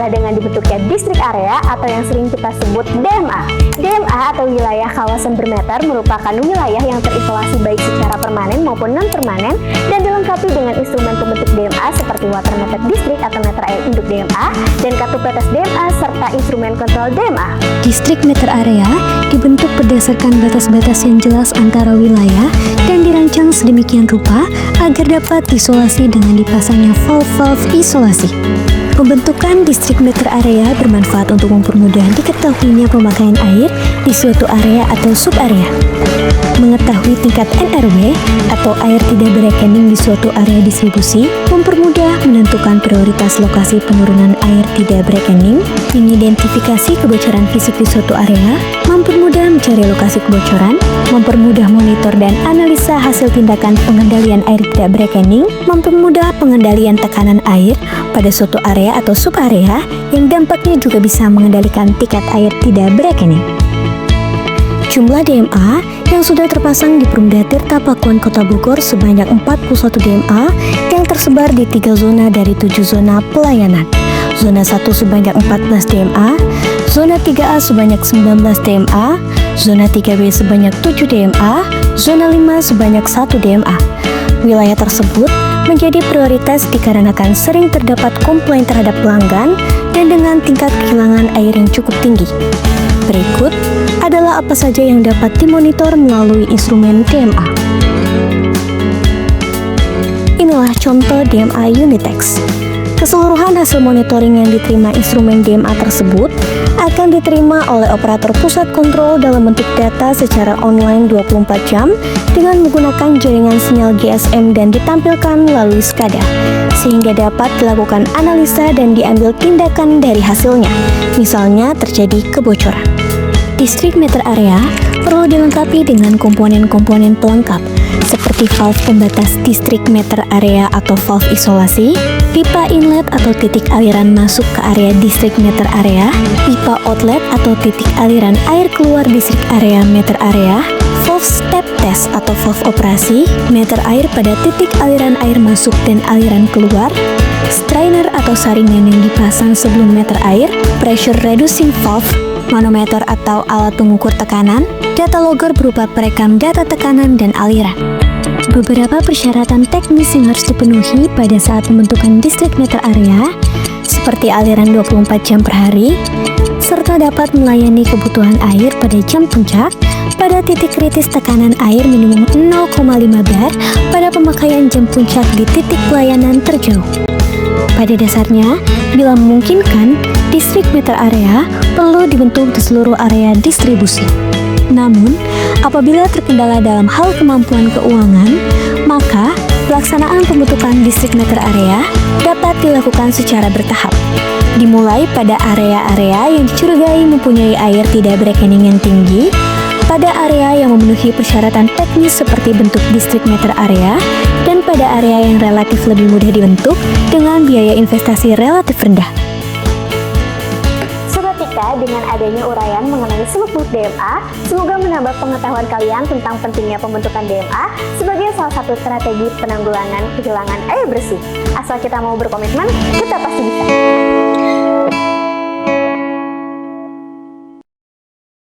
adalah dengan dibentuknya distrik area atau yang sering kita sebut DMA. DMA atau wilayah kawasan bermeter merupakan wilayah yang terisolasi baik secara permanen maupun non-permanen dan dilengkapi dengan instrumen pembentuk DMA seperti water meter distrik atau meter air induk DMA dan kartu petas DMA serta instrumen kontrol DMA. Distrik meter area dibentuk berdasarkan batas-batas yang jelas antara wilayah dan dirancang sedemikian rupa agar dapat diisolasi dengan dipasangnya valve-valve isolasi. Pembentukan distrik meter area bermanfaat untuk mempermudah diketahuinya pemakaian air di suatu area atau sub-area. Mengetahui tingkat NRW atau air tidak berekening di suatu area distribusi, mempermudah menentukan prioritas lokasi penurunan air tidak berekening, mengidentifikasi kebocoran fisik di suatu area, mempermudah mencari lokasi kebocoran, mempermudah monitor dan analisa hasil tindakan pengendalian air tidak berekening, mempermudah pengendalian tekanan air pada suatu area atau sub-area yang dampaknya juga bisa mengendalikan tingkat air tidak berekening. Jumlah DMA yang sudah terpasang di Perumda Tirta Pakuan Kota Bogor sebanyak 41 DMA yang tersebar di 3 zona dari 7 zona pelayanan. Zona 1 sebanyak 14 DMA, zona 3A sebanyak 19 DMA, zona 3B sebanyak 7 DMA, zona 5 sebanyak 1 DMA. Wilayah tersebut menjadi prioritas dikarenakan sering terdapat komplain terhadap pelanggan dan dengan tingkat kehilangan air yang cukup tinggi. Berikut adalah apa saja yang dapat dimonitor melalui instrumen DMA. Inilah contoh DMA Unitex. Keseluruhan hasil monitoring yang diterima instrumen DMA tersebut akan diterima oleh operator pusat kontrol dalam bentuk data secara online 24 jam dengan menggunakan jaringan sinyal GSM dan ditampilkan melalui SCADA, sehingga dapat dilakukan analisa dan diambil tindakan dari hasilnya, misalnya terjadi kebocoran. Distrik meter area perlu dilengkapi dengan komponen-komponen pelengkap seperti valve pembatas distrik meter area atau valve isolasi, pipa inlet atau titik aliran masuk ke area distrik meter area, pipa outlet atau titik aliran air keluar distrik area meter area, valve step test atau valve operasi, meter air pada titik aliran air masuk dan aliran keluar, strainer atau saringan yang dipasang sebelum meter air, pressure reducing valve, manometer atau alat pengukur tekanan, data logger berupa perekam data tekanan dan aliran. Beberapa persyaratan teknis yang harus dipenuhi pada saat pembentukan distrik meter area, seperti aliran 24 jam per hari, serta dapat melayani kebutuhan air pada jam puncak, pada titik kritis tekanan air minimum 0,5 bar pada pemakaian jam puncak di titik pelayanan terjauh. Pada dasarnya, bila memungkinkan, distrik meter area perlu dibentuk di seluruh area distribusi. Namun, apabila terkendala dalam hal kemampuan keuangan, maka pelaksanaan pembentukan distrik meter area dapat dilakukan secara bertahap. Dimulai pada area-area yang dicurigai mempunyai air tidak berekening yang tinggi, pada area yang memenuhi persyaratan teknis seperti bentuk distrik meter area, dan pada area yang relatif lebih mudah dibentuk dengan biaya investasi relatif rendah. Sobat Tika, dengan adanya uraian mengenai seluk-beluk DMA, semoga menambah pengetahuan kalian tentang pentingnya pembentukan DMA sebagai salah satu strategi penanggulangan kehilangan air bersih. Asal kita mau berkomitmen, kita pasti bisa.